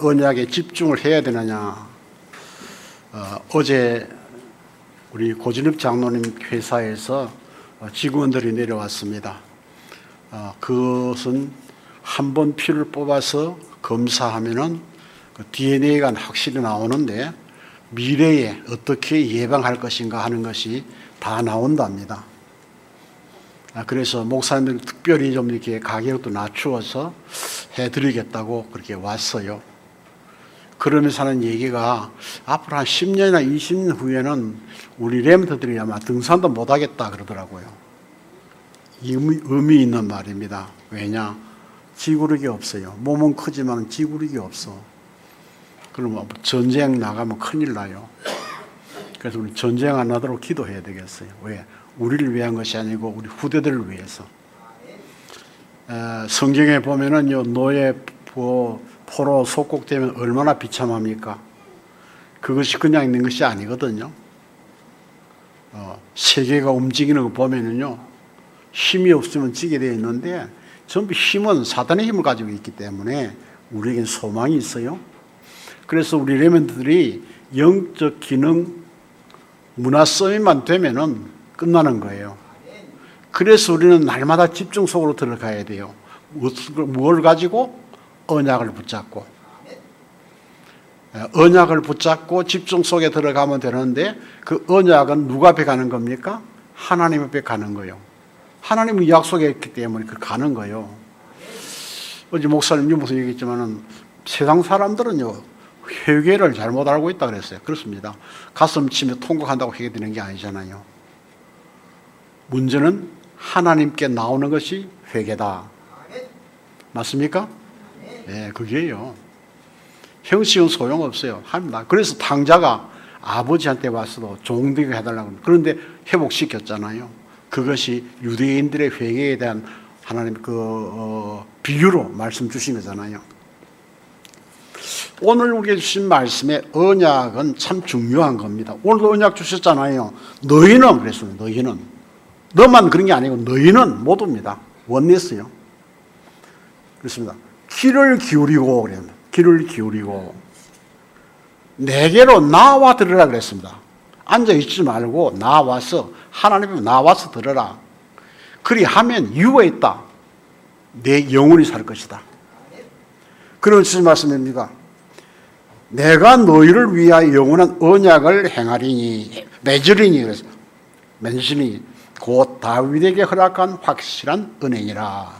언약에 집중을 해야 되느냐? 어제 우리 고진읍 장로님 회사에서 직원들이 내려왔습니다. 그것은 한 번 피를 뽑아서 검사하면은 그 DNA가 확실히 나오는데 미래에 어떻게 예방할 것인가 하는 것이 다 나온답니다. 그래서 목사님들 특별히 좀 이렇게 가격도 낮추어서 해드리겠다고 그렇게 왔어요. 그러면서 하는 얘기가 앞으로 한 10년이나 20년 후에는 우리 렘터들이 아마 등산도 못하겠다 그러더라고요. 의미 있는 말입니다. 왜냐? 지구력이 없어요. 몸은 크지만 지구력이 없어. 그러면 전쟁 나가면 큰일 나요. 그래서 우리 전쟁 안 나도록 기도해야 되겠어요. 왜? 우리를 위한 것이 아니고 우리 후대들을 위해서. 성경에 보면은요, 노예 포로 속국되면 얼마나 비참합니까? 그것이 그냥 있는 것이 아니거든요. 세계가 움직이는 거 보면은요, 힘이 없으면 지게 되어 있는데 전부 힘은 사단의 힘을 가지고 있기 때문에 우리에겐 소망이 있어요. 그래서 우리 레몬들이 영적 기능, 문화 서밋만 되면은 끝나는 거예요. 그래서 우리는 날마다 집중 속으로 들어가야 돼요. 무엇을 가지고? 언약을 붙잡고. 언약을 붙잡고 집중 속에 들어가면 되는데 그 언약은 누가 앞에 가는 겁니까? 하나님 앞에 가는 거예요. 하나님이 약속했기 때문에 그 가는 거예요. 어제 목사님이 무슨 얘기했지만은 세상 사람들은요, 회개를 잘못 알고 있다 그랬어요. 그렇습니다. 가슴 치며 통곡한다고 회개되는 게 아니잖아요. 문제는 하나님께 나오는 것이 회개다. 맞습니까? 네, 그게요. 형식은 소용없어요. 합니다. 그래서 탕자가 아버지한테 와서도 종되게 해달라고 그런데 회복시켰잖아요. 그것이 유대인들의 회개에 대한 하나님 비유로 말씀 주신 거잖아요. 오늘 우리에게 주신 말씀의 언약은 참 중요한 겁니다. 오늘도 언약 주셨잖아요. 너희는 그랬어요. 너희는. 너만 그런 게 아니고 너희는 모두입니다. 원냈어요. 그렇습니다. 귀를 기울이고 그래요. 귀를 기울이고 내게로 나와 들으라 그랬습니다. 앉아 있지 말고 나와서 하나님께 나와서 들으라. 그리하면 이유가 있다. 내 영혼이 살 것이다. 그런 주신 말씀입니다. 내가 너희를 위하여 영원한 언약을 행하리니 맺으리니 그래서 멘시니 곧 다윗에게 허락한 확실한 은혜니라.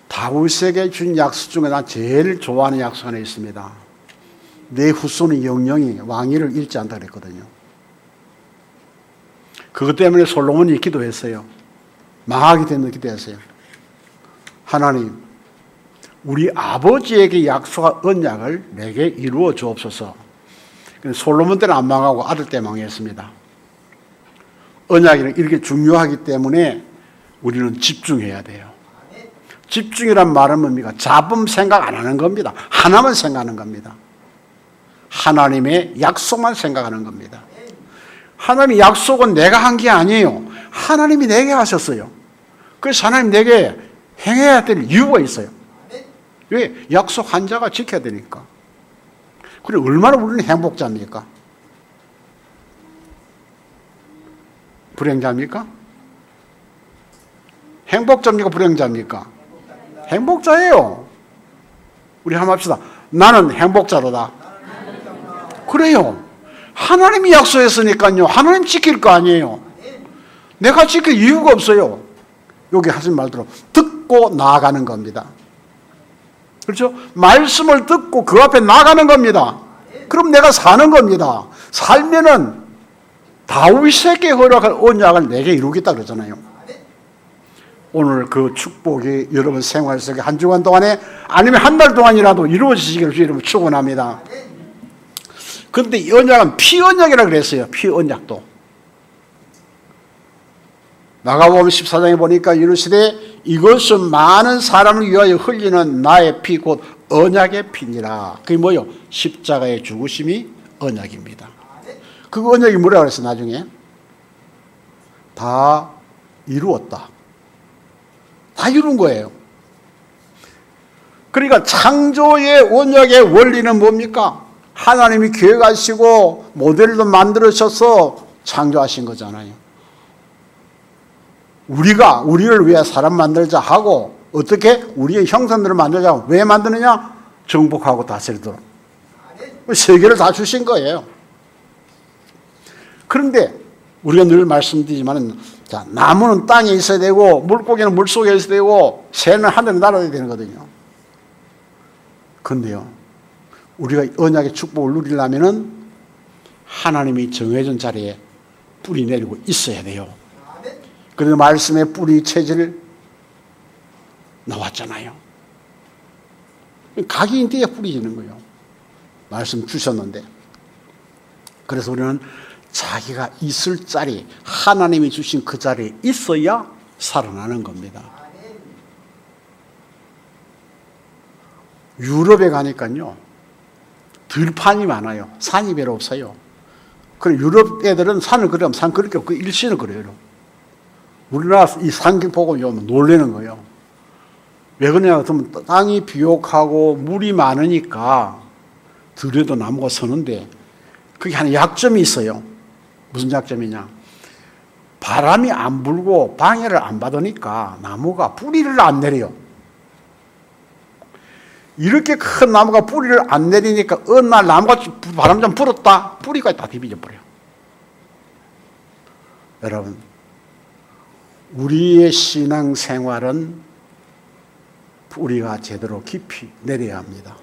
다윗에게 준 약속 중에 난 제일 좋아하는 약속 하나 있습니다. 내 후손의 영영이 왕위를 잃지 않다 그랬거든요. 그것 때문에 솔로몬이 기도했어요. 망하게 되는 기도했어요. 하나님, 우리 아버지에게 약속한 언약을 내게 이루어 주옵소서. 솔로몬 때는 안 망하고 아들 때 망했습니다. 언약이 이렇게 중요하기 때문에 우리는 집중해야 돼요. 집중이란 말은 뭡니까? 잡음 생각 안 하는 겁니다. 하나만 생각하는 겁니다. 하나님의 약속만 생각하는 겁니다. 하나님의 약속은 내가 한 게 아니에요. 하나님이 내게 하셨어요. 그래서 하나님 내게 행해야 될 이유가 있어요. 왜? 약속한 자가 지켜야 되니까. 그래 얼마나 우리는 행복자입니까? 불행자입니까? 행복자입니까? 불행자입니까? 행복자예요. 우리 한번 합시다. 나는 행복자로다. 그래요. 하나님이 약속했으니까요. 하나님 지킬 거 아니에요. 내가 지킬 이유가 없어요. 여기 하신 말대로 듣고 나아가는 겁니다. 그렇죠? 말씀을 듣고 그 앞에 나가는 겁니다. 그럼 내가 사는 겁니다. 살면은 다윗에게 허락할 언약을 내게 이루겠다 그러잖아요. 오늘 그 축복이 여러분 생활 속에 한 주간 동안에 아니면 한 달 동안이라도 이루어지시기를 여러분 축원합니다. 그런데 이 언약은 피언약이라고 그랬어요. 피언약도. 마가복음 14장에 보니까 이르시되 이것은 많은 사람을 위하여 흘리는 나의 피 곧 언약의 피니라. 그게 뭐요? 십자가의 죽으심이 언약입니다. 그 언약이 뭐라고 그랬어요? 나중에 다 이루었다. 다 이룬 거예요. 그러니까 창조의 언약의 원리는 뭡니까? 하나님이 계획하시고 모델도 만들으셔서 창조하신 거잖아요. 우리를 위해 사람 만들자 하고 어떻게 우리의 형상대로 만들자. 왜 만드느냐? 정복하고 다스리도록. 세계를 다 주신 거예요. 그런데 우리가 늘 말씀드리지만, 자, 나무는 땅에 있어야 되고 물고기는 물속에 있어야 되고 새는 하늘에 날아야 되는 거거든요. 그런데요, 우리가 언약의 축복을 누리려면은 하나님이 정해진 자리에 뿌리 내리고 있어야 돼요. 그래서 말씀의 뿌리 체질 나왔잖아요. 각인 뒤에 뿌리지는 거예요. 말씀 주셨는데. 그래서 우리는 자기가 있을 자리, 하나님이 주신 그 자리에 있어야 살아나는 겁니다. 유럽에 가니까요, 들판이 많아요. 산이 별로 없어요. 그럼 유럽 애들은 산을 그리면 산 그릴 게 없고 일신을 그려요. 우리나라 이 산길 보고 놀라는 거예요. 왜 그러냐 하면 땅이 비옥하고 물이 많으니까 들에도 나무가 서는데 그게 하나 약점이 있어요. 무슨 약점이냐? 바람이 안 불고 방해를 안 받으니까 나무가 뿌리를 안 내려요. 이렇게 큰 나무가 뿌리를 안 내리니까 어느 날 나무가 바람 좀 불었다. 뿌리가 다 뒤집어 버려요. 여러분, 우리의 신앙생활은 뿌리가 제대로 깊이 내려야 합니다.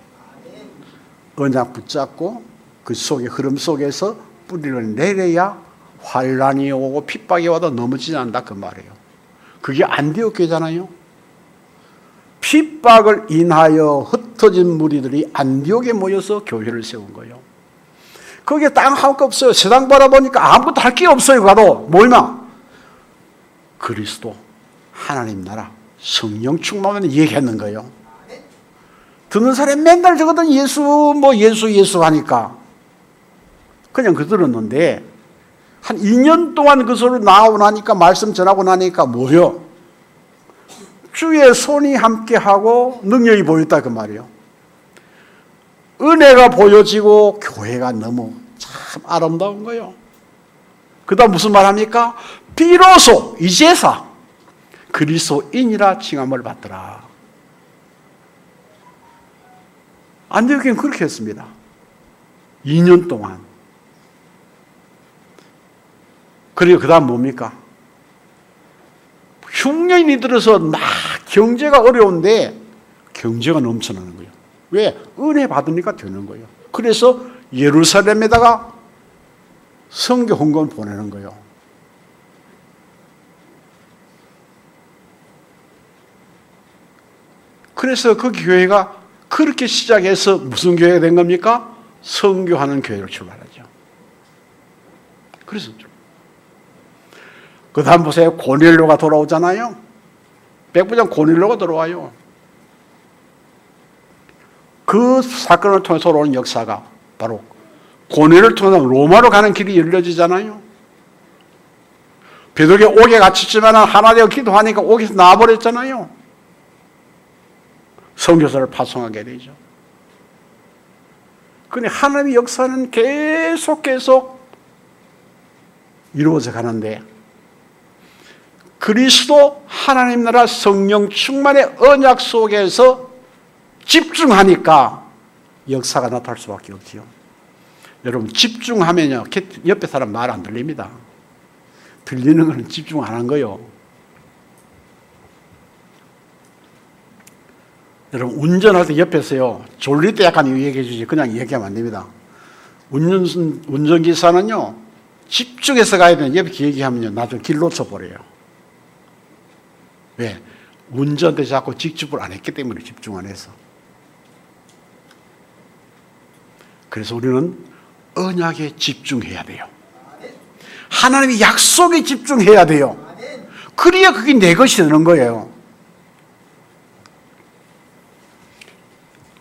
언약 붙잡고 그 속의 흐름 속에서 뿌리를 내려야 환란이 오고 핍박이 와도 넘어지지 않는다 그 말이에요. 그게 안디옥교잖아요. 핍박을 인하여 흩어진 무리들이 안디옥에 모여서 교회를 세운 거예요. 거기에 땅 한 거 없어요. 세상 바라보니까 아무것도 할 게 없어요. 가도 뭐냐? 그리스도, 하나님 나라, 성령 충만을 얘기했는 거예요. 듣는 사람이 맨날 저거든 예수 하니까 그냥 그 들었는데 한 2년 동안 그 소리 나오고 나니까 말씀 전하고 나니까 뭐요? 주의 손이 함께하고 능력이 보였다 그 말이에요. 은혜가 보여지고 교회가 너무 참 아름다운 거예요. 그 다음 무슨 말 합니까? 비로소 이제사 그리스도인이라 칭함을 받더라. 안디옥에는 그렇게 했습니다. 2년 동안. 그리고 그 다음 뭡니까? 흉년이 들어서 막 경제가 어려운데 경제가 넘쳐나는 거예요. 왜? 은혜 받으니까 되는 거예요. 그래서 예루살렘에다가 선교 헌금을 보내는 거예요. 그래서 그 교회가 그렇게 시작해서 무슨 교회가 된 겁니까? 선교하는 교회로 출발하죠. 그래서 그 다음 보세요. 고넬료가 돌아오잖아요. 백부장 고넬료가 돌아와요. 그 사건을 통해서 오는 역사가 바로 고넬료를 통해서 로마로 가는 길이 열려지잖아요. 베드로가 옥에 갇혔지만 하나 되어 기도하니까 옥에서 나와버렸잖아요. 선교사를 파송하게 되죠. 그런데 하나님의 역사는 계속 이루어져 가는데 그리스도 하나님 나라 성령 충만의 언약 속에서 집중하니까 역사가 나타날 수밖에 없지요. 여러분 집중하면요 옆에 사람 말 안 들립니다. 들리는 거는 집중 안 한 거요. 여러분 운전할 때 옆에서요 졸릴 때 약간 얘기해 주지 그냥 얘기하면 안 됩니다. 운전기사는요 집중해서 가야 되는 옆에 얘기하면요 나중에 길 놓쳐버려요. 왜? 운전대 자꾸 직접을 안 했기 때문에 집중 안 해서. 그래서 우리는 언약에 집중해야 돼요. 하나님의 약속에 집중해야 돼요. 그래야 그게 내 것이 되는 거예요.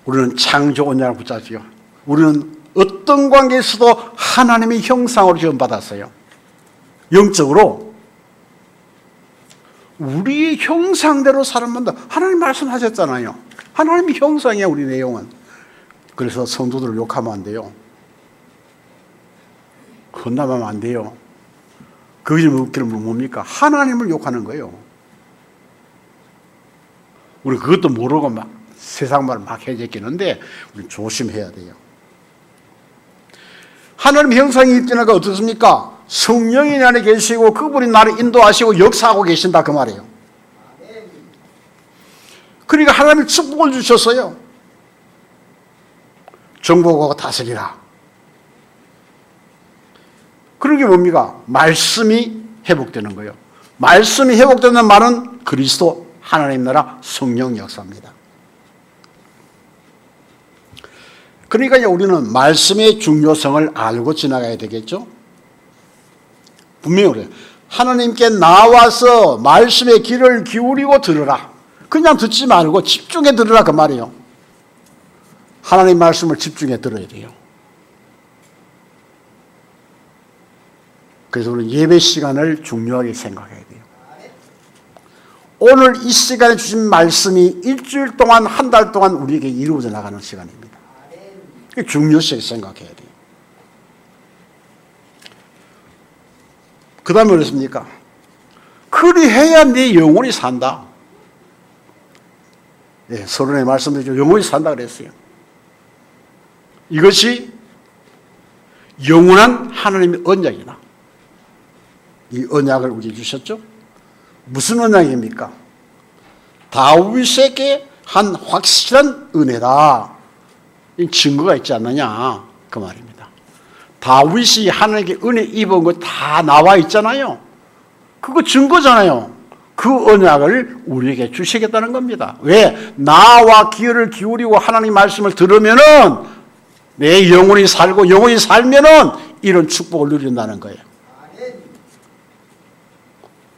우리는 창조 언약을 붙잡지요. 우리는 어떤 관계에서도 하나님의 형상으로 지음받았어요. 영적으로 우리 형상대로 사람 만든다. 하나님 말씀하셨잖아요. 하나님의 형상이야, 우리 내용은. 그래서 성도들을 욕하면 안 돼요. 헌납하면 안 돼요. 그게 뭡니까? 하나님을 욕하는 거예요. 우리 그것도 모르고 막 세상 말 막 해제끼는데 우리 조심해야 돼요. 하나님의 형상이 있다니까 어떻습니까? 성령이 안에 계시고 그분이 나를 인도하시고 역사하고 계신다 그 말이에요. 그러니까 하나님이 축복을 주셨어요. 정복하고 다스리라. 그런 게 뭡니까? 말씀이 회복되는 거예요. 말씀이 회복되는 말은 그리스도 하나님 나라 성령 역사입니다. 그러니까 우리는 말씀의 중요성을 알고 지나가야 되겠죠? 분명히 그래요. 하나님께 나와서 말씀의 귀를 기울이고 들으라. 그냥 듣지 말고 집중해 들으라 그 말이에요. 하나님 말씀을 집중해 들어야 돼요. 그래서 우리는 예배 시간을 중요하게 생각해야 돼요. 오늘 이 시간에 주신 말씀이 일주일 동안, 한 달 동안 우리에게 이루어져 나가는 시간입니다. 중요시하게 생각해야 돼요. 그 다음에 그렇습니까? 그리해야 내 영혼이 산다. 예, 서론의 말씀드리죠. 영혼이 산다 그랬어요. 이것이 영원한 하나님의 언약이다. 이 언약을 우리에게 주셨죠? 무슨 언약입니까? 다윗에게 한 확실한 은혜다. 이 증거가 있지 않느냐 그 말입니다. 다윗이 하나님께 은혜 입은 거 다 나와 있잖아요. 그거 증거잖아요. 그 언약을 우리에게 주시겠다는 겁니다. 왜? 나와 귀를 기울이고 하나님 말씀을 들으면은 내 영혼이 살고 영혼이 살면은 이런 축복을 누린다는 거예요.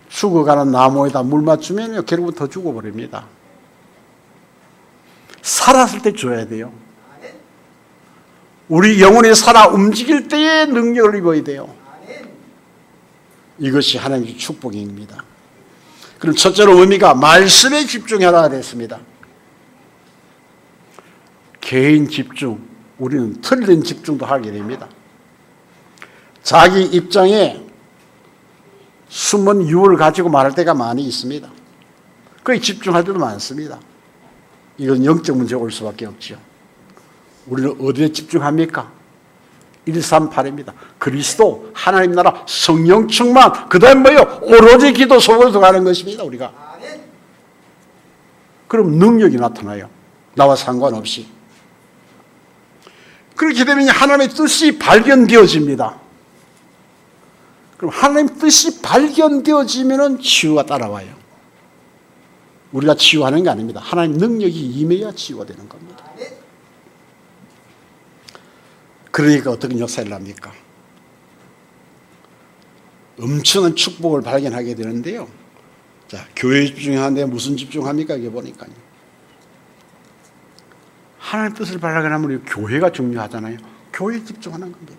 죽어가는 나무에다 물 맞추면 결국은 더 죽어버립니다. 살았을 때 줘야 돼요. 우리 영혼이 살아 움직일 때의 능력을 입어야 돼요. 이것이 하나님의 축복입니다. 그럼 첫째로 뭡니까? 말씀에 집중하라 그랬습니다. 개인 집중, 우리는 틀린 집중도 하게 됩니다. 자기 입장에 숨은 유를 가지고 말할 때가 많이 있습니다. 거기 집중할 때도 많습니다. 이건 영적 문제가 올 수밖에 없죠. 우리는 어디에 집중합니까? 138입니다. 그리스도, 하나님 나라, 성령 충만, 그 다음 뭐요? 오로지 기도 속으로 들어가는 것입니다. 우리가. 그럼 능력이 나타나요. 나와 상관없이. 그렇게 되면 하나님의 뜻이 발견되어집니다. 그럼 하나님 뜻이 발견되어지면 치유가 따라와요. 우리가 치유하는 게 아닙니다. 하나님 능력이 임해야 치유가 되는 겁니다. 그러니까 어떻게 역사를 합니까? 엄청난 축복을 발견하게 되는데요. 자, 교회에 집중하는데 무슨 집중합니까? 이게 보니까요. 하나님 뜻을 발견하면 우리 교회가 중요하잖아요. 교회에 집중하는 겁니다.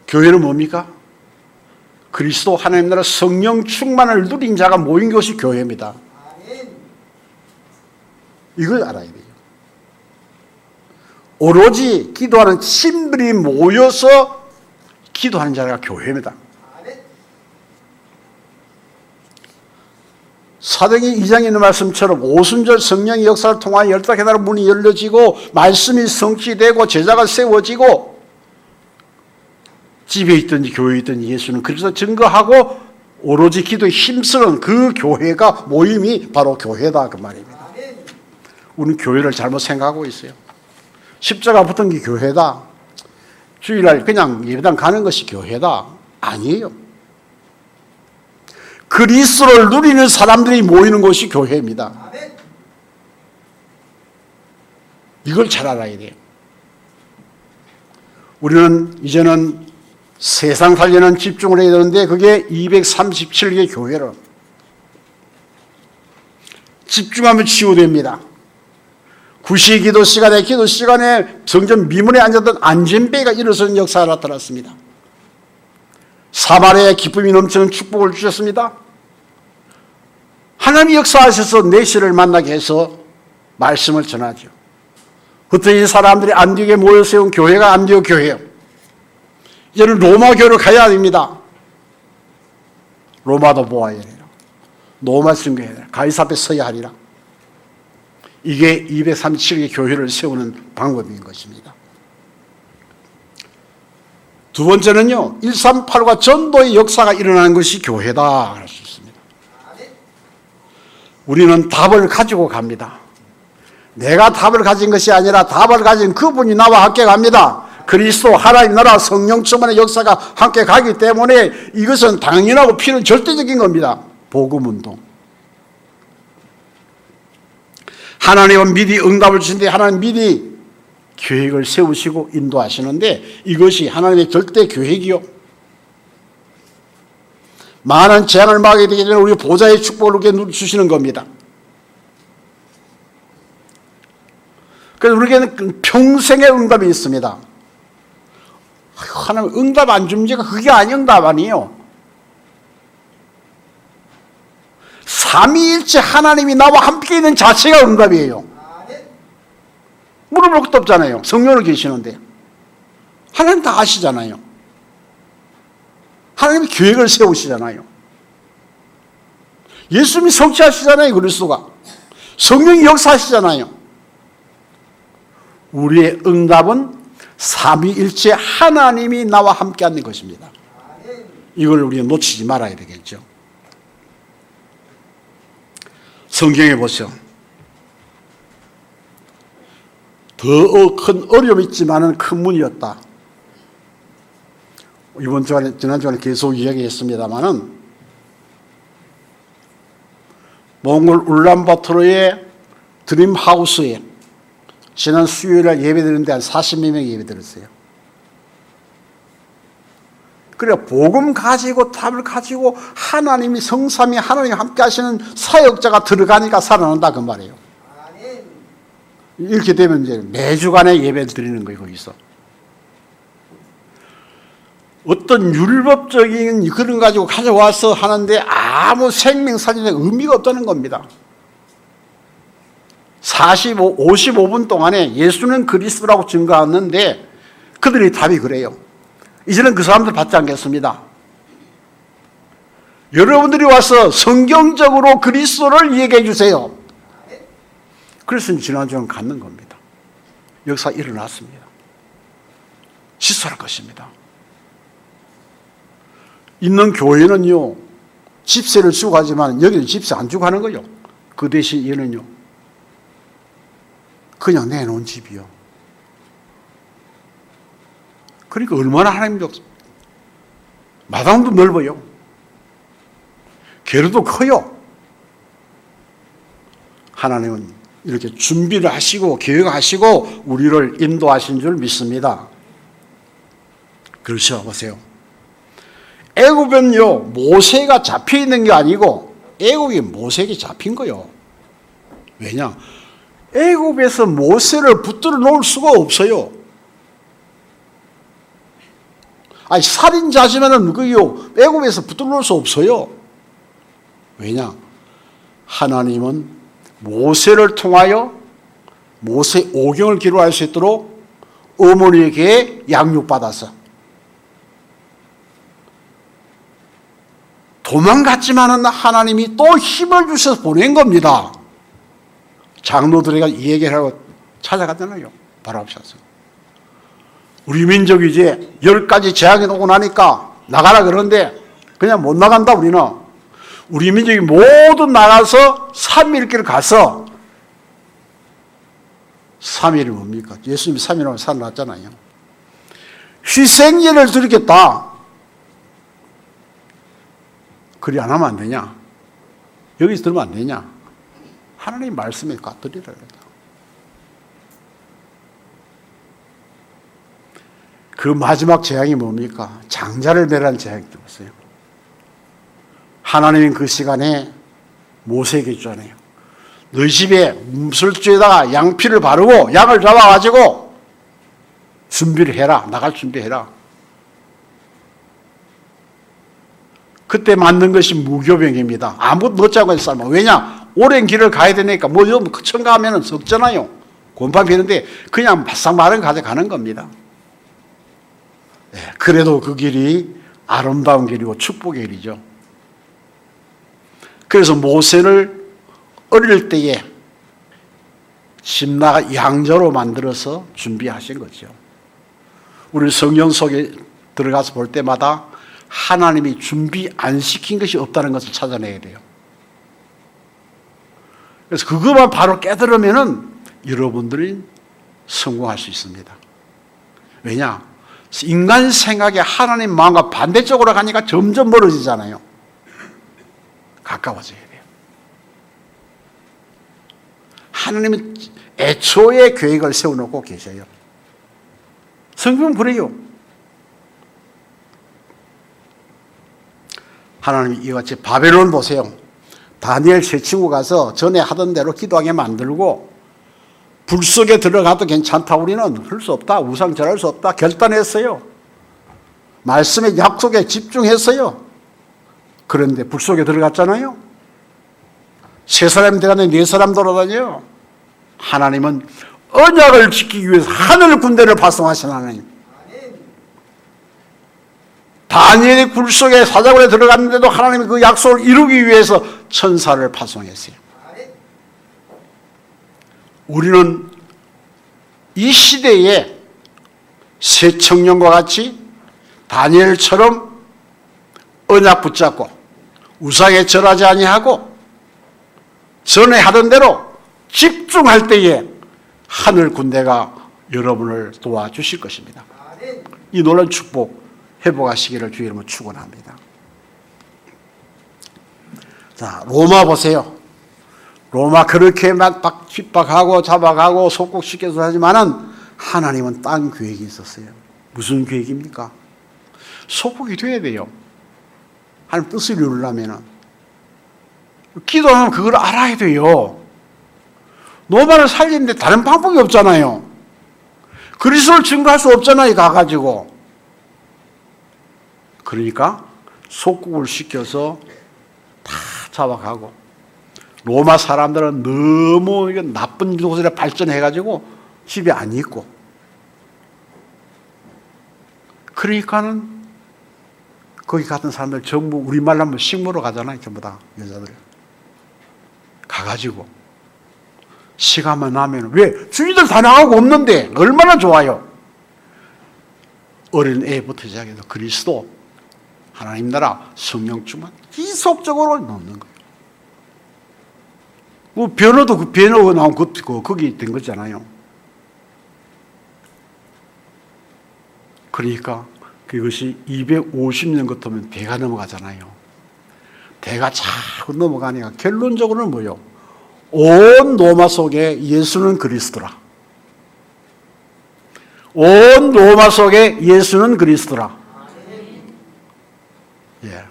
교회는 뭡니까? 그리스도 하나님 나라 성령 충만을 누린 자가 모인 것이 교회입니다. 이걸 알아야 돼요. 오로지 기도하는 신들이 모여서 기도하는 자가 교회입니다. 사도행전 2장에 있는 말씀처럼 오순절 성령의 역사를 통하여 열두 계단의 문이 열려지고 말씀이 성취되고 제자가 세워지고 집에 있든지 교회에 있든지 예수는 그래서 증거하고 오로지 기도에 힘쓰는 그 교회가 모임이 바로 교회다 그 말입니다. 우리는 교회를 잘못 생각하고 있어요. 십자가 붙은 게 교회다. 주일날 그냥 예배당 가는 것이 교회다. 아니에요. 그리스도를 누리는 사람들이 모이는 곳이 교회입니다. 이걸 잘 알아야 돼요. 우리는 이제는 세상 살려는 집중을 해야 되는데 그게 237개 교회를 집중하면 치유됩니다. 9시 기도 시간에 성전 미문에 앉았던 안전배가 일어서는 역사가 나타났습니다. 사마리아에 기쁨이 넘치는 축복을 주셨습니다. 하나님이 역사하셔서 내시를 만나게 해서 말씀을 전하죠. 흩어진 사람들이 안디옥에 모여 세운 교회가 안디옥 교회예요. 이제는 로마 교회로 가야 됩니다. 로마도 보아야 되라. 로마 순교해야 되라. 가이사 앞에 서야 하리라. 이게 237개 교회를 세우는 방법인 것입니다. 두 번째는요, 138과 전도의 역사가 일어나는 것이 교회다 할 수 있습니다. 우리는 답을 가지고 갑니다. 내가 답을 가진 것이 아니라 답을 가진 그분이 나와 함께 갑니다. 그리스도 하나님 나라 성령 충만의 역사가 함께 가기 때문에 이것은 당연하고 필요한 절대적인 겁니다. 복음운동. 하나님은 미리 응답을 주시는데 하나님 미리 계획을 세우시고 인도하시는데 이것이 하나님의 절대 계획이요. 많은 재앙을 막게 되기 전에 우리 보좌의 축복을 주시는 겁니다. 그래서 우리에게는 평생의 응답이 있습니다. 하나님 응답 안 줍니까? 그게 응답 아니에요. 삼위일체 하나님이 나와 함께 있는 자체가 응답이에요. 물어볼 것도 없잖아요. 성령을 계시는데. 하나님 다 아시잖아요. 하나님이 계획을 세우시잖아요. 예수님이 성취하시잖아요. 그리스도가. 성령이 역사하시잖아요. 우리의 응답은 삼위일체 하나님이 나와 함께 하는 것입니다. 이걸 우리가 놓치지 말아야 되겠죠. 성경에 보세요. 더 큰 어려움이 있지만은 큰 문이었다. 지난 주간에 계속 이야기했습니다만은 몽골 울란바토르의 드림하우스에 지난 수요일에 예배드리는데 한 40몇 명이 예배드렸어요. 그래 복음 가지고 답을 가지고 하나님이 성삼위 하나님이 함께 하시는 사역자가 들어가니까 살아난다 그 말이에요. 이렇게 되면 이제 매주간에 예배를 드리는 거예요. 거기서 어떤 율법적인 그런 가지고 가져와서 하는데 아무 생명사진에 의미가 없다는 겁니다. 55분 동안에 예수는 그리스도라고 증거했는데 그들의 답이 그래요. 이제는 그 사람들 받지 않겠습니다. 여러분들이 와서 성경적으로 그리스도를 얘기해 주세요. 그래서 지난주는 갖는 겁니다. 역사 일어났습니다. 시설할 것입니다. 있는 교회는요, 집세를 주고 하지만 여기는 집세 안 주고 하는 거예요. 그 대신 얘는요, 그냥 내놓은 집이요. 그러니까 얼마나 하나님도 마당도 넓어요. 계로도 커요. 하나님은 이렇게 준비를 하시고 계획하시고 우리를 인도하신 줄 믿습니다. 그렇죠. 보세요. 애굽은요 모세가 잡혀 있는 게 아니고 애굽이 모세에게 잡힌 거예요. 왜냐? 애굽에서 모세를 붙들어 놓을 수가 없어요. 아니 살인자지만은 그요 애굽에서 붙들어 놓을 수 없어요. 왜냐? 하나님은 모세를 통하여 모세 오경을 기록할 수 있도록 어머니에게 양육받아서 도망갔지만은 하나님이 또 힘을 주셔서 보낸 겁니다. 장로들에게 이 얘기를 하고 찾아갔잖아요. 바로 앞서서. 우리 민족이 이제 10가지 재앙이 오고 나니까 나가라 그러는데 그냥 못 나간다 우리는. 우리 민족이 모두 나가서 3일길 가서 3일이 뭡니까? 예수님이 3일하고 살아났잖아요. 희생제를 드리겠다. 그리 안 하면 안 되냐? 여기서 들으면 안 되냐? 하나님 말씀에 드리라 그랬다. 그 마지막 재앙이 뭡니까? 장자를 매라는 재앙이 들었어요. 하나님은 그 시간에 모세에게 주잖아요. 너희 집에 물줄에다가 양피를 바르고 양을 잡아가지고 준비를 해라. 나갈 준비해라. 그때 만든 것이 무교병입니다. 아무것도 넣지 않고 삶아. 왜냐? 오랜 길을 가야 되니까 뭐 첨가하면 썩잖아요. 곰팡이 피는데 그냥 바싹 마른 가져가는 겁니다. 네, 그래도 그 길이 아름다운 길이고 축복의 길이죠. 그래서 모세를 어릴 때에 심나가 양자로 만들어서 준비하신 거죠. 우리 성경 속에 들어가서 볼 때마다 하나님이 준비 안 시킨 것이 없다는 것을 찾아내야 돼요. 그래서 그것만 바로 깨달으면은 여러분들이 성공할 수 있습니다. 왜냐? 인간 생각에 하나님 마음과 반대쪽으로 가니까 점점 멀어지잖아요. 가까워져야 돼요. 하나님은 애초에 계획을 세워놓고 계셔요. 성경은 그래요. 하나님이 이같이 바벨론 보세요. 다니엘 세 친구 가서 전에 하던 대로 기도하게 만들고 불 속에 들어가도 괜찮다. 우리는 할 수 없다. 우상 절할 수 없다. 결단했어요. 말씀의 약속에 집중했어요. 그런데 불 속에 들어갔잖아요. 세 사람이 들어가는데 네 사람 돌아다녀요. 하나님은 언약을 지키기 위해서 하늘 군대를 파송하신 하나님. 다니엘이 굴 속에 사자굴에 들어갔는데도 하나님이 그 약속을 이루기 위해서 천사를 파송했어요. 우리는 이 시대에 새 청년과 같이 다니엘처럼 언약 붙잡고 우상에 절하지 아니하고 전에 하던 대로 집중할 때에 하늘 군대가 여러분을 도와주실 것입니다. 이 놀라운 축복 회복하시기를 주의 이름으로 축원합니다. 자, 로마 보세요. 로마 그렇게 막 핍박하고 잡아가고 속국시켜서 하지만은 하나님은 딴 계획이 있었어요. 무슨 계획입니까? 속국이 돼야 돼요. 하나님 뜻을 이루려면은 기도하면 그걸 알아야 돼요. 로마를 살리는데 다른 방법이 없잖아요. 그리스도를 증거할 수 없잖아요. 가가지고. 그러니까 속국을 시켜서 다 잡아가고 로마 사람들은 너무 나쁜 곳에 발전해가지고 집에 안 있고 그러니까는 거기 같은 사람들 전부 우리말로 하면 식모로 가잖아요. 전부 다 여자들 가가지고 시간만 나면 왜? 주위들 다 나가고 없는데 얼마나 좋아요. 어린 애부터 시작해서 그리스도 하나님 나라 성령 충만 지속적으로 넣는 거예요. 뭐 변호도 그 변호가 나온 거기 된 거잖아요. 그러니까 그것이 250년 같으면 대가 넘어가잖아요. 대가 자꾸 넘어가니까 결론적으로는 뭐예요? 온 로마 속에 예수는 그리스도라. 온 로마 속에 예수는 그리스도라. 예,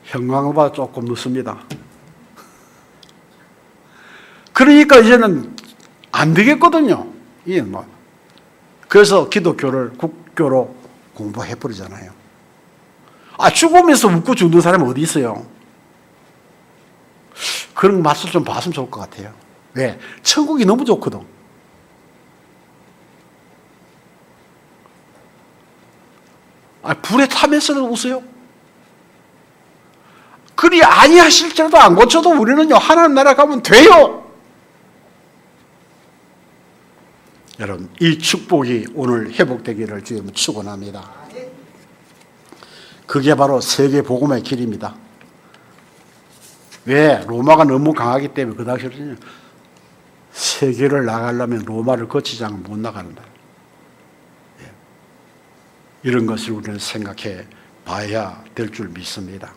형광보다 조금 늦습니다. 그러니까 이제는 안 되겠거든요. 예, 뭐. 그래서 기독교를 국교로 공부해버리잖아요. 아, 죽으면서 웃고 죽는 사람이 어디 있어요? 그런 맛을 좀 봤으면 좋을 것 같아요. 왜? 천국이 너무 좋거든. 아, 불에 타면서도 웃어요? 그리 아니하실지라도 안 고쳐도 우리는요, 하나님 나라 가면 돼요. 여러분, 이 축복이 오늘 회복되기를 주님 축원합니다. 그게 바로 세계 복음의 길입니다. 왜? 로마가 너무 강하기 때문에 그 당시에는 세계를 나가려면 로마를 거치지 않으면 못 나간다. 이런 것을 우리는 생각해 봐야 될 줄 믿습니다.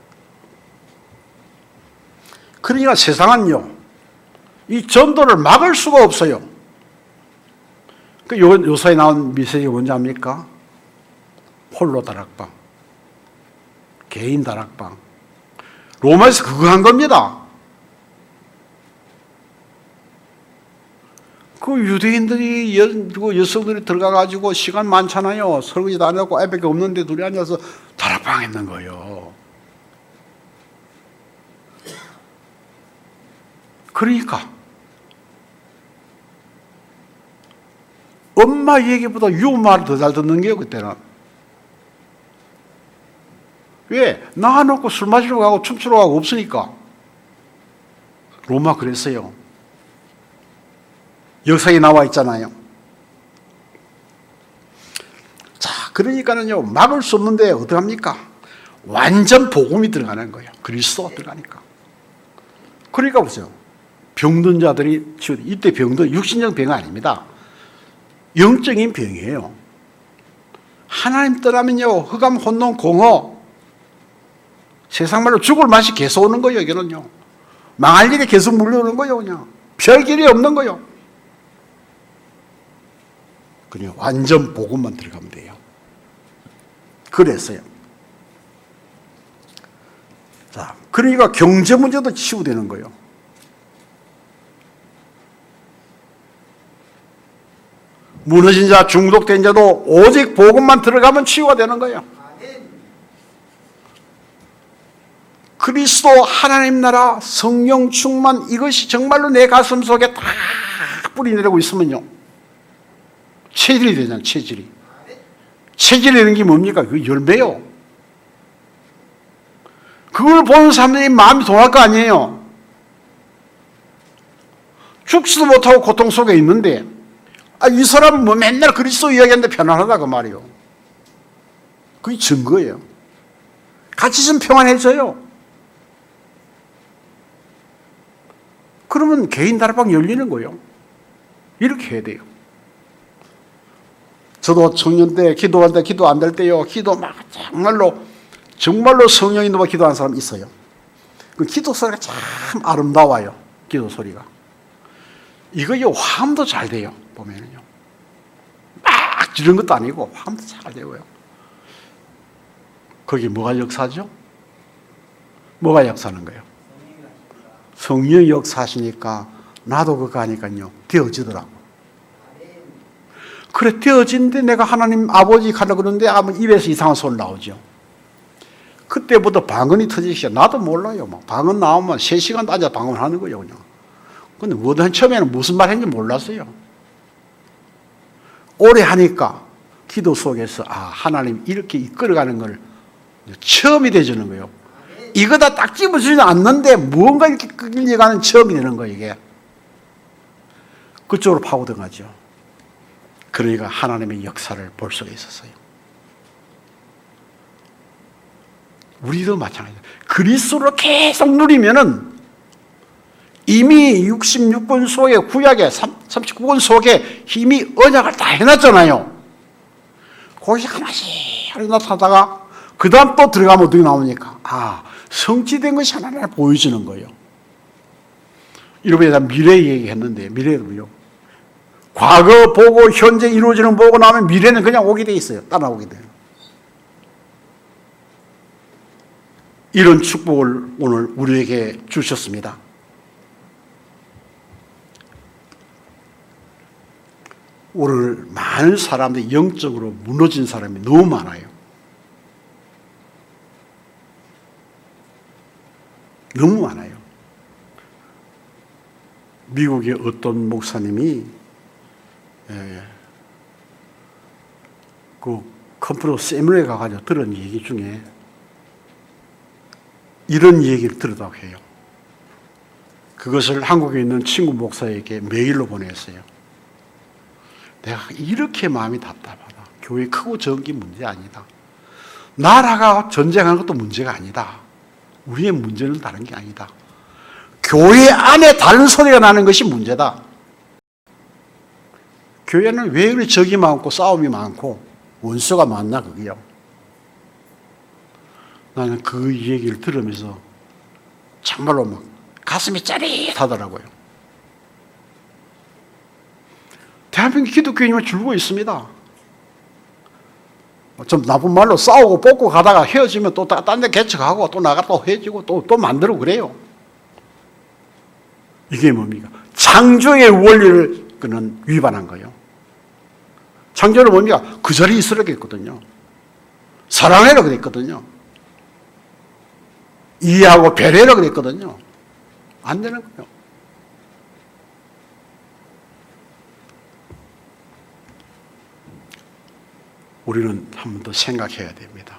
그러니까 세상은요, 이 전도를 막을 수가 없어요. 그 요사에 나온 메시지가 뭔지 압니까? 홀로 다락방, 개인 다락방. 로마에서 그거 한 겁니다. 그 유대인들이 여성들이 들어가가지고 시간 많잖아요. 설거지도 안 하고 애밖에 없는데 둘이 앉아서 다락방 했는 거예요. 그러니까 엄마 얘기보다 유 말을 더 잘 듣는 게요, 그때는. 왜? 낳아놓고 술 마시러 가고 춤추러 가고 없으니까. 로마 그랬어요. 역사에 나와 있잖아요. 자, 그러니까는요, 막을 수 없는데 어떡합니까? 완전 복음이 들어가는 거예요. 그리스도가 들어가니까. 그러니까 보세요. 병든 자들이 치유돼. 이때 병든 육신적 병이 아닙니다. 영적인 병이에요. 하나님 떠나면요, 흑암, 혼돈, 공허, 세상 말로 죽을 맛이 계속 오는 거예요, 여기는요. 망할 일이 계속 물려오는 거예요, 그냥. 별 길이 없는 거예요. 그냥 완전 복음만 들어가면 돼요. 그랬어요. 자, 그러니까 경제 문제도 치유되는 거예요. 무너진 자, 중독된 자도 오직 복음만 들어가면 치유가 되는 거예요. 그리스도 하나님 나라 성령 충만 이것이 정말로 내 가슴 속에 다 뿌리 내리고 있으면요, 체질이 되잖아요. 체질이. 체질이라는 게 뭡니까? 그 열매요. 그걸 보는 사람들이 마음이 동할 거 아니에요. 죽지도 못하고 고통 속에 있는데, 이 사람은 뭐 맨날 그리스도 이야기하는데 편안하다 그 말이에요. 그게 증거예요. 같이 있으면 평안해져요. 그러면 개인 다락방 열리는 거예요. 이렇게 해야 돼요. 저도 청년 때 기도할 때 기도 안 될 때요, 기도 막 정말로 성령이 넘어 기도하는 사람 있어요. 그 기도 소리가 참 아름다워요. 기도 소리가. 이거요, 화음도 잘 돼요. 보면은요. 막 지르는 것도 아니고 화음도 잘 되고요. 거기 뭐가 역사죠? 뭐가 역사하는 거예요? 성령이 역사하시니까 나도 그거 하니까요, 되어지더라고. 그래, 되어지는데 내가 하나님 아버지 가려고 그러는데 아무 입에서 이상한 소리 나오죠. 그때부터 방언이 터지기 시작. 나도 몰라요. 막 방언 나오면 3시간 앉아 방언하는 거예요, 그냥. 근데 처음에는 무슨 말 했는지 몰랐어요. 오래 하니까 기도 속에서 하나님 이렇게 이끌어가는 걸 처음이 되주는 거예요. 이거다 딱 집어주지는 않는데 무언가 이렇게 끌려가는 처음이 되는 거예요, 이게. 그쪽으로 파고들어가죠. 그러니까 하나님의 역사를 볼 수가 있었어요. 우리도 마찬가지예요. 그리스도를 계속 누리면은 이미 66권 속에 구약에 39권 속에 이미 언약을 다 해놨잖아요. 거기서 하나씩 나타나다가 그 다음 또 들어가면 어떻게 나오니까 성취된 것이 하나하나 보여지는 거예요. 이러면 미래 얘기했는데 미래도요, 과거 보고 현재 이루어지는 보고 나면 미래는 그냥 오게 돼 있어요. 따라오게 돼요. 이런 축복을 오늘 우리에게 주셨습니다. 오늘 많은 사람들이 영적으로 무너진 사람이 너무 많아요. 너무 많아요. 미국의 어떤 목사님이 그 컴퓨터 세미나에 가가지고 들은 얘기 중에 이런 얘기를 들었다고 해요. 그것을 한국에 있는 친구 목사에게 메일로 보냈어요. 내가 이렇게 마음이 답답하다. 교회 크고 적은 게 문제 아니다. 나라가 전쟁하는 것도 문제가 아니다. 우리의 문제는 다른 게 아니다. 교회 안에 다른 소리가 나는 것이 문제다. 교회는 왜 그리 적이 많고 싸움이 많고 원수가 많나 그게요. 나는 그 얘기를 들으면서 정말로 막 가슴이 짜릿하더라고요. 대한민국 기독교인이면 줄고 있습니다. 좀 나쁜 말로 싸우고 뽑고 가다가 헤어지면 또 딴 데 개척하고 또 나가 또 헤어지고 또 만들고 그래요. 이게 뭡니까? 창조의 원리를 그는 위반한 거예요. 창조는 뭡니까? 그 자리에 있으라고 했거든요. 사랑해라 그랬거든요. 이해하고 배려하라 그랬거든요. 안 되는 거예요. 우리는 한 번 더 생각해야 됩니다.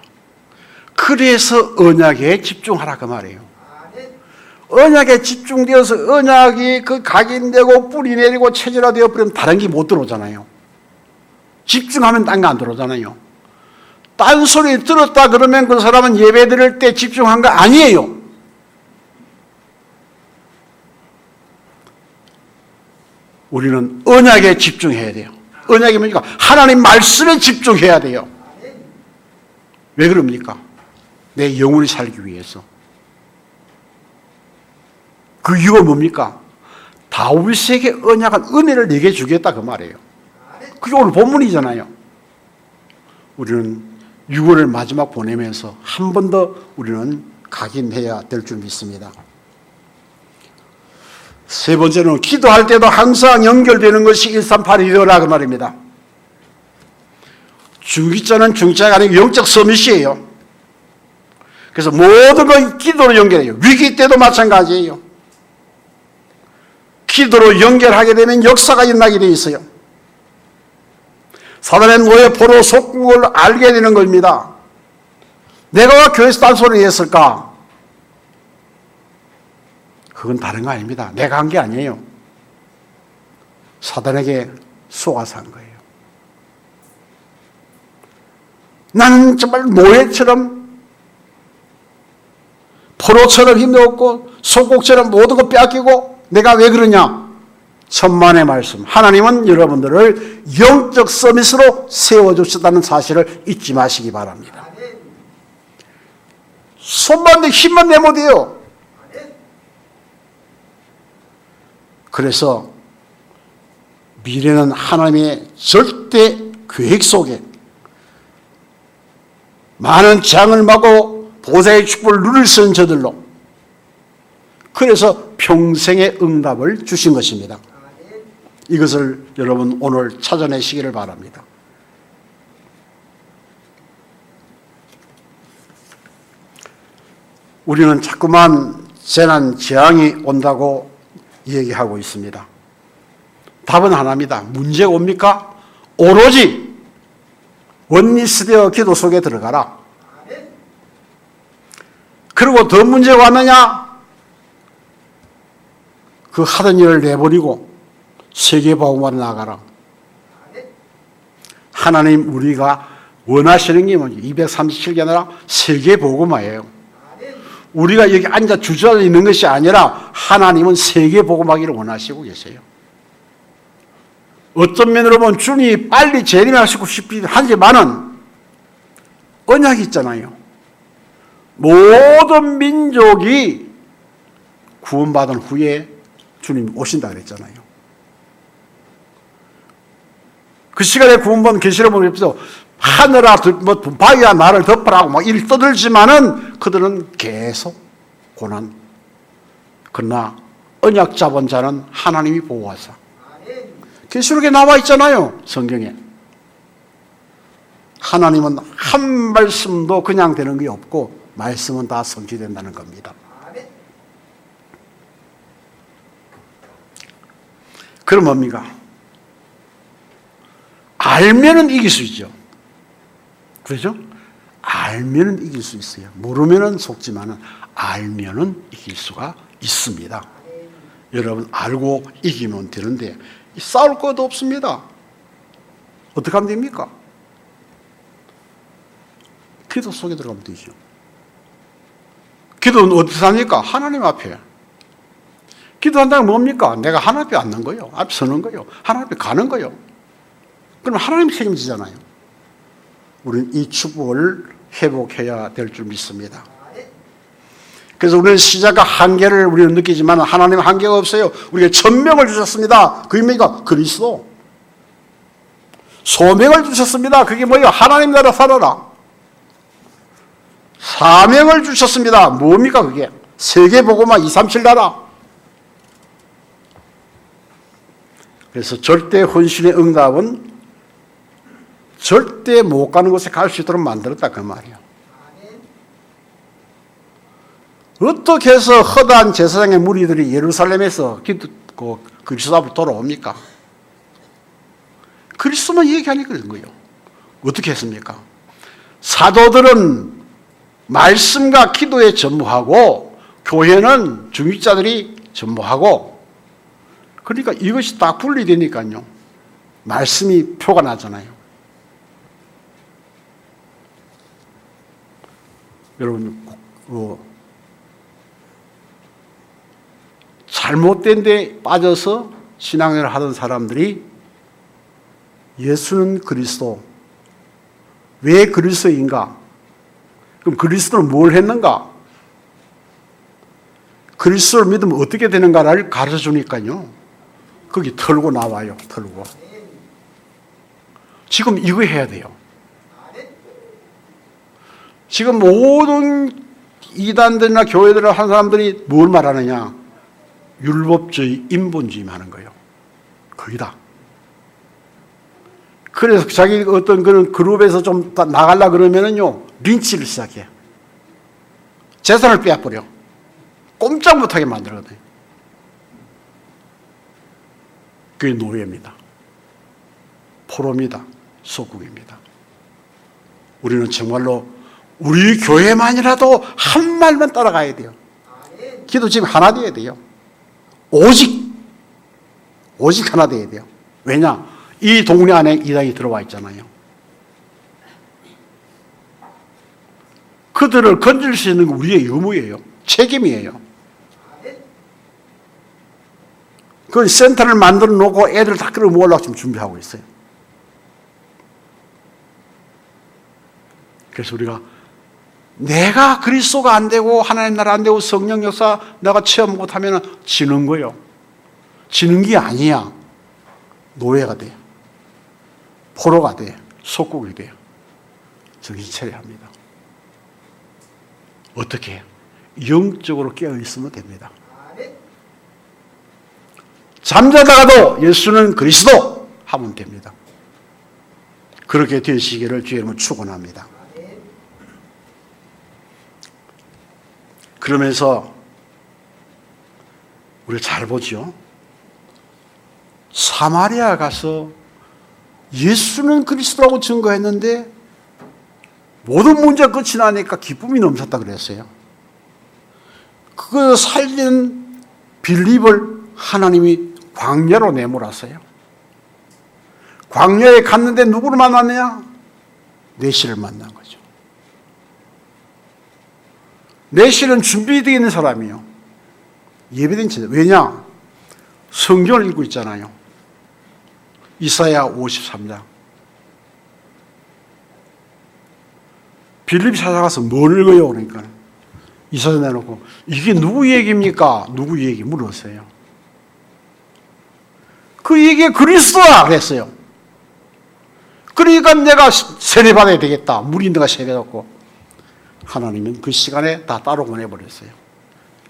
그래서 언약에 집중하라 그 말이에요. 언약에 집중되어서 언약이 그 각인되고 뿌리 내리고 체질화되어 버리면 다른 게 못 들어오잖아요. 집중하면 딴 거 안 들어오잖아요. 딴 소리 들었다 그러면 그 사람은 예배 드릴 때 집중한 거 아니에요. 우리는 언약에 집중해야 돼요. 언약이 뭡니까? 하나님 말씀에 집중해야 돼요. 왜 그럽니까? 내 영혼이 살기 위해서. 그 이유가 뭡니까? 다윗에게 언약한 은혜를 내게 주겠다 그 말이에요. 그게 오늘 본문이잖아요. 우리는 6월을 마지막 보내면서 한 번 더 우리는 각인해야 될 줄 믿습니다. 세 번째는 기도할 때도 항상 연결되는 것이 138이 되어라 그 말입니다. 중기자는 중기자가 아니고 영적 서밋이에요. 그래서 모든 걸 기도로 연결해요. 위기 때도 마찬가지예요. 기도로 연결하게 되면 역사가 일어나게 되어 있어요. 사단의 노예 포로 속국을 알게 되는 겁니다. 내가 왜 교회에서 딴소리를 했을까? 그건 다른 거 아닙니다. 내가 한 게 아니에요. 사단에게 속아서 한 거예요. 나는 정말 노예처럼 포로처럼 힘도 없고 속국처럼 모든 거 빼앗기고 내가 왜 그러냐? 천만의 말씀. 하나님은 여러분들을 영적 서밋으로 세워주셨다는 사실을 잊지 마시기 바랍니다. 손만 내 힘만 내 못해요. 그래서 미래는 하나님의 절대 계획 속에 많은 재앙을 막고 보좌의 축복을 누릴 수 있는 저들로 그래서 평생의 응답을 주신 것입니다. 이것을 여러분 오늘 찾아내시기를 바랍니다. 우리는 자꾸만 재난, 재앙이 온다고 얘기하고 있습니다. 답은 하나입니다. 문제가 옵니까? 오로지 원리스되어 기도 속에 들어가라. 그리고 더 문제가 왔느냐? 그 하던 일을 내버리고 세계복음화로 나가라. 하나님 우리가 원하시는 게 뭐지? 237개 나라 세계복음화예요. 우리가 여기 앉아 주저앉아 있는 것이 아니라 하나님은 세계복음화기를 원하시고 계세요. 어떤 면으로 보면 주님이 빨리 재림하시고 싶이 하지만은 언약이 있잖아요. 모든 민족이 구원받은 후에 주님 오신다 그랬잖아요. 그 시간에 구원받은 계시를 보면서 하늘아, 바위야 나를 덮으라고 막 이리 떠들지만은 그들은 계속 고난. 그러나 언약 잡은 자는 하나님이 보호하사. 계시록에 나와 있잖아요. 성경에. 하나님은 한 말씀도 그냥 되는 게 없고 말씀은 다 성취된다는 겁니다. 그럼 뭡니까? 알면은 이길 수 있죠. 그렇죠? 알면은 이길 수 있어요. 모르면은 속지만은 알면은 이길 수가 있습니다. 여러분 알고 이기면 되는데 싸울 것도 없습니다. 어떻게 하면 됩니까? 기도 속에 들어가면 되죠. 기도는 어디서 합니까? 하나님 앞에. 기도한다는 뭡니까? 내가 하나님 앞에 앉는 거예요. 앞에 서는 거예요. 하나님 앞에 가는 거예요. 그럼 하나님이 책임지잖아요. 우리는 이 축복을 회복해야 될 줄 믿습니다. 그래서 우리는 시작과 한계를 우리는 느끼지만 하나님은 한계가 없어요. 우리에게 천명을 주셨습니다. 그게 뭡니까? 그리스도. 소명을 주셨습니다. 그게 뭐예요? 하나님 나라 살아라. 사명을 주셨습니다. 뭡니까 그게? 세계복음화 237 나라. 그래서 절대 헌신의 응답은 절대 못 가는 곳에 갈 수 있도록 만들었다 그 말이에요. 어떻게 해서 허다한 제사장의 무리들이 예루살렘에서 그리스도 앞으로 돌아옵니까? 그리스도만 얘기하니까 그런 거예요. 어떻게 했습니까? 사도들은 말씀과 기도에 전무하고 교회는 중직자들이 전무하고, 그러니까 이것이 딱 분리되니까요. 말씀이 표가 나잖아요. 여러분, 잘못된 데 빠져서 신앙을 하던 사람들이 예수는 그리스도, 왜 그리스도인가? 그럼 그리스도는 뭘 했는가? 그리스도를 믿으면 어떻게 되는가를 가르쳐 주니까요. 거기 털고 나와요. 털고. 지금 이거 해야 돼요. 지금 모든 이단들이나 교회들을 한 사람들이 뭘 말하느냐? 율법주의, 인본주의 하는 거예요. 거의 다. 그래서 자기 어떤 그런 그룹에서 좀 나가려고 그러면은요, 린치를 시작해. 재산을 빼앗버려. 꼼짝 못하게 만들거든요. 그게 노예입니다. 포로입니다. 속국입니다. 우리는 정말로 우리 교회만이라도 한 말만 따라가야 돼요. 기도 지금 하나 돼야 돼요. 오직 하나 돼야 돼요. 왜냐? 이 동네 안에 이단이 들어와 있잖아요. 그들을 건질 수 있는 건 우리의 의무예요. 책임이에요. 그 센터를 만들어 놓고 애들 다 끌어모으려고 지금 준비하고 있어요. 그래서 우리가 내가 그리스도가 안 되고 하나님 나라 안 되고 성령 역사 내가 체험 못하면 지는 거예요. 지는 게 아니야. 노예가 돼요. 포로가 돼요. 속국이 돼요. 정신 차려야 합니다. 어떻게 해요? 영적으로 깨어있으면 됩니다. 잠자다가도 예수는 그리스도 하면 됩니다. 그렇게 되시기를 주의 이름으로 축원합니다. 그러면서 우리가 잘 보죠. 사마리아 가서 예수는 그리스도라고 증거했는데 모든 문제가 끝이 나니까 기쁨이 넘쳤다 그랬어요. 그걸 살린 빌립을 하나님이 광야로 내몰았어요. 광야에 갔는데 누구를 만났느냐? 내시를 만난 거죠. 내시는 준비되어 있는 사람이요. 예비된 체제. 왜냐? 성경을 읽고 있잖아요. 이사야 53장. 빌립이 찾아가서 뭘 읽어요? 그러니까 이사야 내놓고 이게 누구 얘기입니까? 누구 얘기 물었어요. 그 얘기가 그리스도야 그랬어요. 그러니까 내가 세례받아야 되겠다. 물이 내가 세례받고 하나님은 그 시간에 다 따로 보내버렸어요.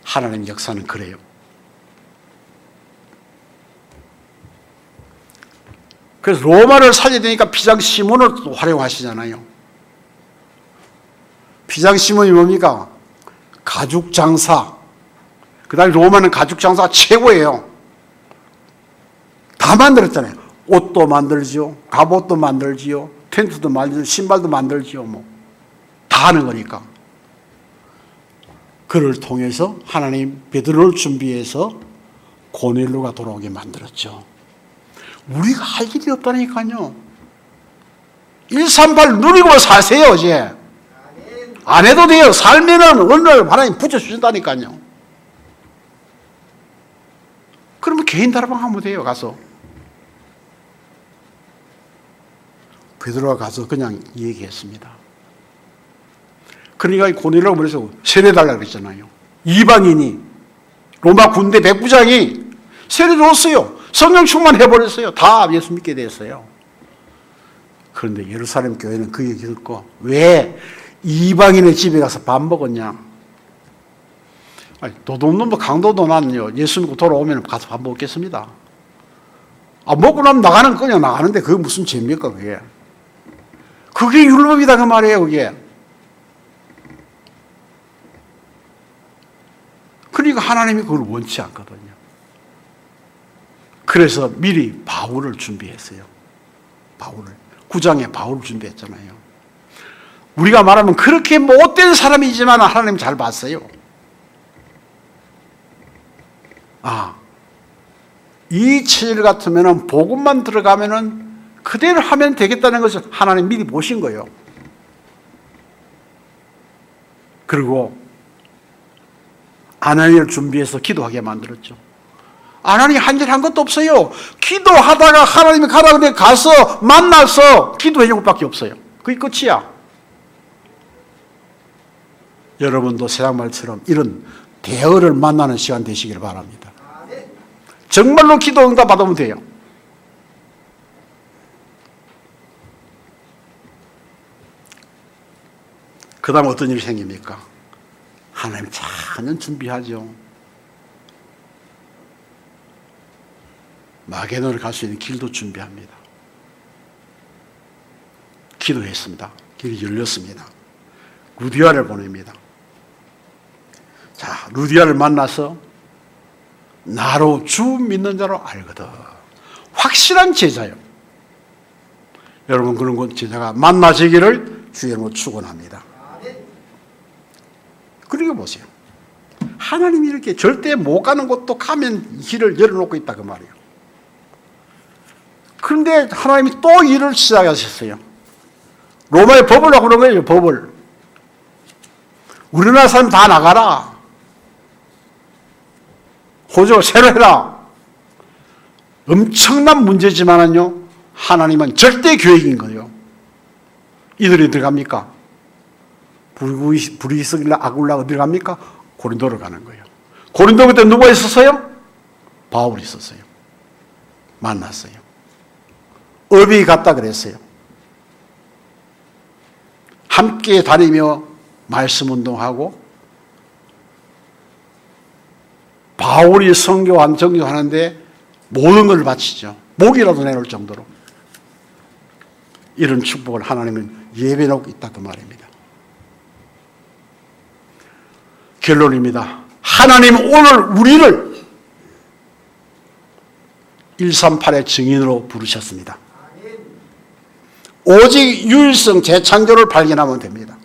하나님 역사는 그래요. 그래서 로마를 살려야 되니까 비장 시몬을 또 활용하시잖아요. 비장 시몬이 뭡니까? 가죽 장사. 그 다음에 로마는 가죽 장사가 최고예요. 다 만들었잖아요. 옷도 만들지요. 갑옷도 만들지요. 텐트도 만들지요. 신발도 만들지요. 뭐. 다 하는 거니까. 그를 통해서 하나님 베드로를 준비해서 고넬료가 돌아오게 만들었죠. 우리가 할 일이 없다니까요. 138 누리고 사세요, 이제. 안 해도 돼요. 살면은 어느 날 하나님 붙여주신다니까요. 그러면 개인 다락방 하면 돼요, 가서. 베드로가 가서 그냥 얘기했습니다. 그러니까 고넬료가 그래서 세례달라고 그랬잖아요. 이방인이, 로마 군대 백부장이 세례 줬어요. 성령 충만해버렸어요. 다 예수 믿게 됐어요. 그런데 예루살렘 교회는 그 얘기 듣고 왜 이방인의 집에 가서 밥 먹었냐? 아니, 도둑놈도 강도도 나는요, 예수 믿고 돌아오면 가서 밥 먹겠습니다. 먹고 나면 나가는 그냥 나가는데 그게 무슨 죄입니까, 그게? 그게 율법이다, 그 말이에요, 그게. 그러니까 하나님이 그걸 원치 않거든요. 그래서 미리 바울을 준비했어요. 바울을. 9장에 바울을 준비했잖아요. 우리가 말하면 그렇게 못된 사람이지만 하나님 잘 봤어요. 이 체질 같으면 복음만 들어가면 그대로 하면 되겠다는 것을 하나님 미리 보신 거예요. 그리고 아나니아를 준비해서 기도하게 만들었죠. 아나니아 한 일 한 것도 없어요. 기도하다가 하나님이 가라 그래 가서 만나서 기도해 준 것밖에 없어요. 그게 끝이야. 여러분도 세상 말처럼 이런 대어를 만나는 시간 되시길 바랍니다. 정말로 기도 응답 받으면 돼요. 그 다음 어떤 일이 생깁니까? 하나님 전혀 준비하죠. 마게도를 갈 수 있는 길도 준비합니다. 기도했습니다. 길이 열렸습니다. 루디아를 보냅니다. 자, 루디아를 만나서 나로 주 믿는 자로 알거든. 확실한 제자요. 여러분 그런 제자가 만나시기를 주의 이름으로 축원합니다. 그러니까 보세요. 하나님이 이렇게 절대 못 가는 곳도 가면 길을 열어놓고 있다 그 말이에요. 그런데 하나님이 또 일을 시작하셨어요. 로마의 법을 하고 그런 거예요. 법을. 우리나라 사람 다 나가라. 호적을 새로 해라. 엄청난 문제지만은요, 하나님은 절대 계획인 거예요. 이들이 들어갑니까? 브리스길라 아굴라 어디로 갑니까? 고린도로 가는 거예요. 고린도 그때 누가 있었어요? 바울이 있었어요. 만났어요. 업이 갔다 그랬어요. 함께 다니며 말씀 운동하고 바울이 선교한 정교하는데 모든 걸 바치죠. 목이라도 내놓을 정도로. 이런 축복을 하나님은 예배해놓고 있다 그 말입니다. 결론입니다. 하나님 오늘 우리를 138의 증인으로 부르셨습니다. 오직 유일성 재창조를 발견하면 됩니다.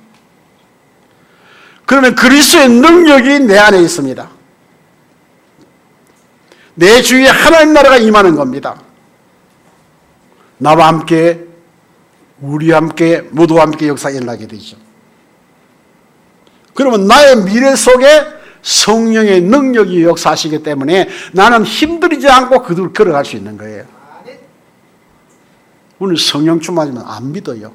그러면 그리스도의 능력이 내 안에 있습니다. 내 주위에 하나님 나라가 임하는 겁니다. 나와 함께, 우리와 함께, 모두와 함께 역사가 일어나게 되죠. 그러면 나의 미래 속에 성령의 능력이 역사하시기 때문에 나는 힘들이지 않고 그대로 걸어갈 수 있는 거예요. 오늘 성령 충만하지만 안 믿어요.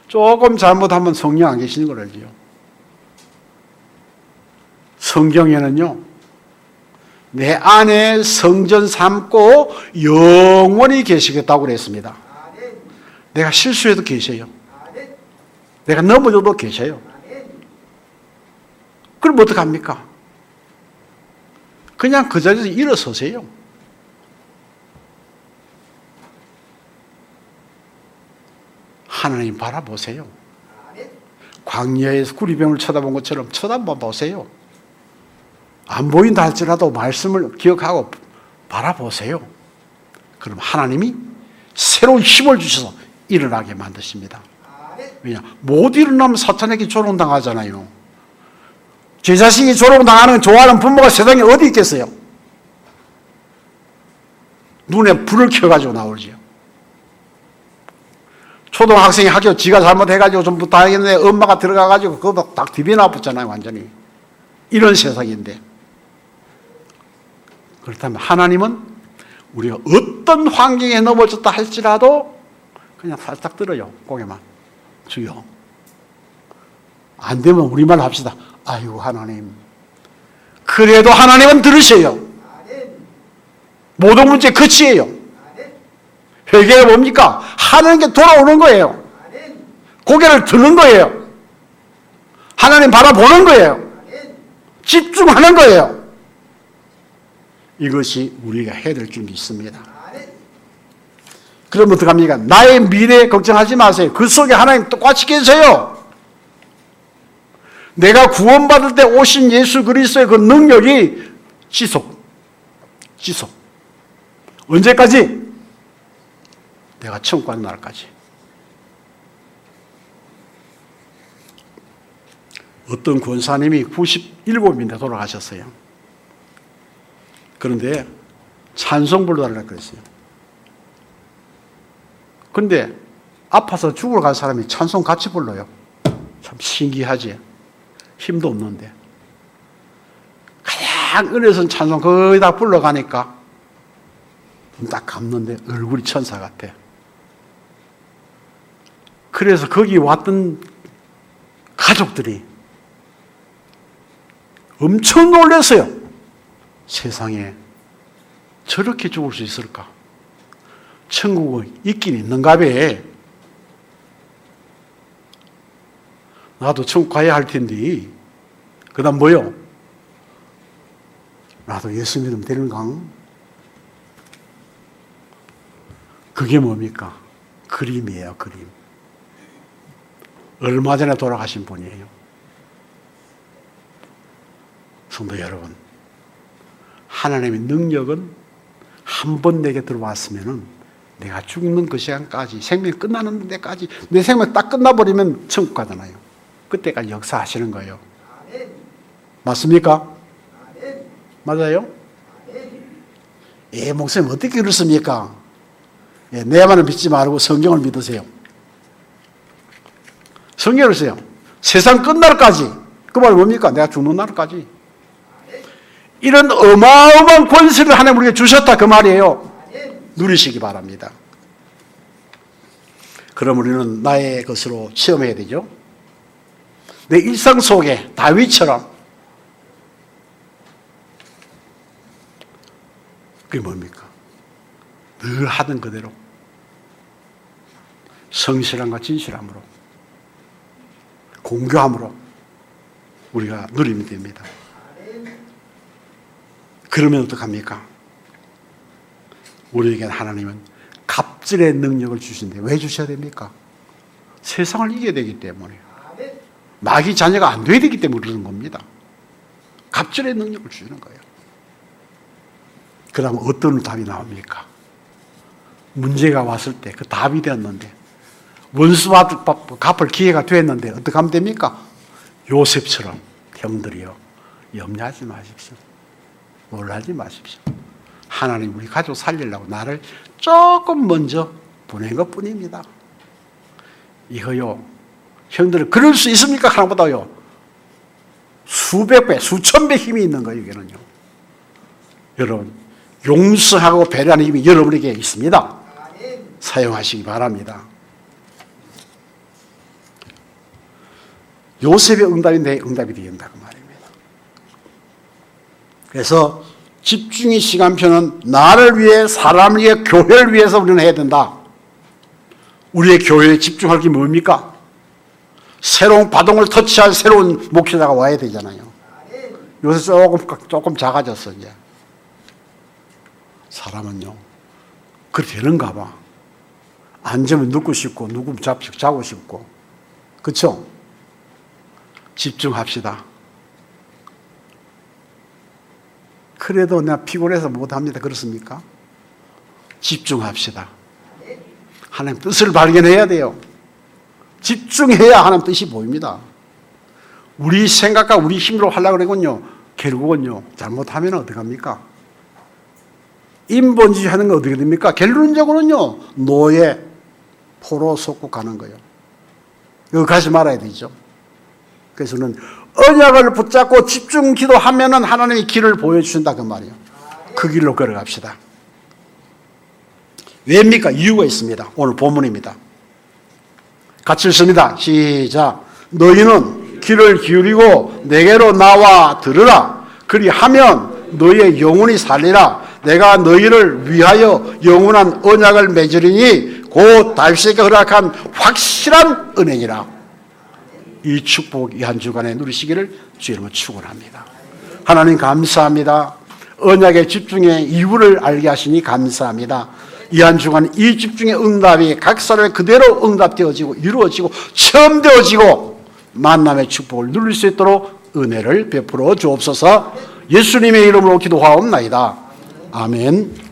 조금 잘못하면 성령 안 계시는 걸 알지요. 성경에는요, 내 안에 성전 삼고 영원히 계시겠다고 그랬습니다. 내가 실수해도 계셔요. 내가 넘어져도 계셔요. 그럼 어떡합니까? 그냥 그 자리에서 일어서세요. 하나님 바라보세요. 광야에서 구리뱀을 쳐다본 것처럼 쳐다보세요. 안 보인다 할지라도 말씀을 기억하고 바라보세요. 그럼 하나님이 새로운 힘을 주셔서 일어나게 만드십니다. 왜냐? 못 일어나면 사탄에게 조롱당하잖아요. 제 자식이 조롱당하는 좋아하는 부모가 세상에 어디 있겠어요? 눈에 불을 켜가지고 나오지요. 초등학생이 학교 지가 잘못해가지고 좀 부탁했는데 엄마가 들어가가지고 그거 딱 디비나 붙잖아요. 완전히. 이런 세상인데. 그렇다면 하나님은 우리가 어떤 환경에 넘어졌다 할지라도 그냥 살짝 들어요. 고개만. 주여. 안 되면 우리말 합시다. 아이고 하나님. 그래도 하나님은 들으셔요. 모든 문제 끝이에요. 회개가 뭡니까? 하는 게 돌아오는 거예요. 고개를 드는 거예요. 하나님 바라보는 거예요. 집중하는 거예요. 이것이 우리가 해야 될 줄 믿습니다. 그럼 어떡합니까? 나의 미래 걱정하지 마세요. 그 속에 하나님 똑같이 계세요. 내가 구원받을 때 오신 예수 그리스도의 그 능력이 지속. 언제까지? 내가 천국 가는 날까지. 어떤 권사님이 97인데 돌아가셨어요. 그런데 찬송 불러달라고 그랬어요. 근데 아파서 죽으러 간 사람이 찬송 같이 불러요. 참 신기하지. 힘도 없는데. 가장 은혜선 찬송 거의 다 불러가니까 눈 딱 감는데 얼굴이 천사 같아. 그래서 거기 왔던 가족들이 엄청 놀랐어요. 세상에 저렇게 죽을 수 있을까? 천국은 있긴 있는가 봐. 나도 천국 가야 할 텐데. 그 다음 뭐요? 나도 예수 믿으면 되는가? 그게 뭡니까? 그림이에요, 그림. 얼마 전에 돌아가신 분이에요. 성도 여러분, 하나님의 능력은 한 번 내게 들어왔으면은 내가 죽는 그 시간까지, 생명이 끝나는 데까지, 내 생명 딱 끝나버리면 천국 가잖아요. 그때까지 역사하시는 거예요. 맞습니까? 맞아요? 예, 목사님 어떻게 그렇습니까? 예, 내 말을 믿지 말고 성경을 믿으세요. 성경을 쓰세요. 세상 끝날까지. 그 말이 뭡니까? 내가 죽는 날까지. 이런 어마어마한 권세를 하나님 우리에게 주셨다 그 말이에요. 누리시기 바랍니다. 그럼 우리는 나의 것으로 체험해야 되죠. 내 일상 속에 다윗처럼 그게 뭡니까? 늘 하던 그대로 성실함과 진실함으로 공교함으로 우리가 누리면 됩니다. 그러면 어떡합니까? 우리에게는 하나님은 갑절의 능력을 주신대. 왜 주셔야 됩니까? 세상을 이겨야 되기 때문에. 마귀 자녀가 안 돼야 되기 때문에 그러는 겁니다. 갑절의 능력을 주시는 거예요. 그 다음 어떤 답이 나옵니까? 문제가 왔을 때 그 답이 되었는데 원수와 갚을 기회가 됐는데 어떻게 하면 됩니까? 요셉처럼 형들이요, 염려하지 마십시오. 놀라지 마십시오. 하나님 우리 가족 살리려고 나를 조금 먼저 보낸 것 뿐입니다. 이거요, 형들은 그럴 수 있습니까? 하나보다요 수백 배, 수천 배 힘이 있는 거예요. 이게는요. 여러분, 용서하고 배려하는 힘이 여러분에게 있습니다. 사용하시기 바랍니다. 요셉의 응답이 내 응답이 되겠다 그 말입니다. 그래서 집중의 시간표는 나를 위해, 사람을 위해, 교회를 위해서 우리는 해야 된다. 우리의 교회에 집중할 게 뭡니까? 새로운 바동을 터치할 새로운 목회자가 와야 되잖아요. 요새 조금 작아졌어 이제. 사람은요 그렇게 되는가 봐. 앉으면 눕고 싶고 누구면 자고 싶고. 그렇죠? 집중합시다. 그래도 내가 피곤해서 못합니다. 그렇습니까? 집중합시다. 하나님 뜻을 발견해야 돼요. 집중해야 하나님 뜻이 보입니다. 우리 생각과 우리 힘으로 하려고 그러군요. 결국은요 잘못하면 어떡합니까? 인본주의 하는 거 어떻게 됩니까? 결론적으로는요 노예, 포로 속고 가는 거예요. 이거 가지 말아야 되죠. 그래서는 언약을 붙잡고 집중 기도하면은 하나님이 길을 보여주신다 그 말이에요. 그 길로 걸어갑시다. 왜입니까? 이유가 있습니다. 오늘 본문입니다. 같이 읽습니다. 시작. 너희는 귀를 기울이고 내게로 나와 들으라. 그리하면 너희의 영혼이 살리라. 내가 너희를 위하여 영원한 언약을 맺으리니 곧 다윗에게 허락한 확실한 은혜니라. 이 축복 이 한 주간에 누리시기를 주의 이름으로 축원합니다. 하나님 감사합니다. 언약의 집중의 이유를 알게 하시니 감사합니다. 이 한 주간 이 집중의 응답이 각사를 그대로 응답되어지고 이루어지고 체험되어지고 만남의 축복을 누릴 수 있도록 은혜를 베풀어 주옵소서. 예수님의 이름으로 기도하옵나이다. 아멘.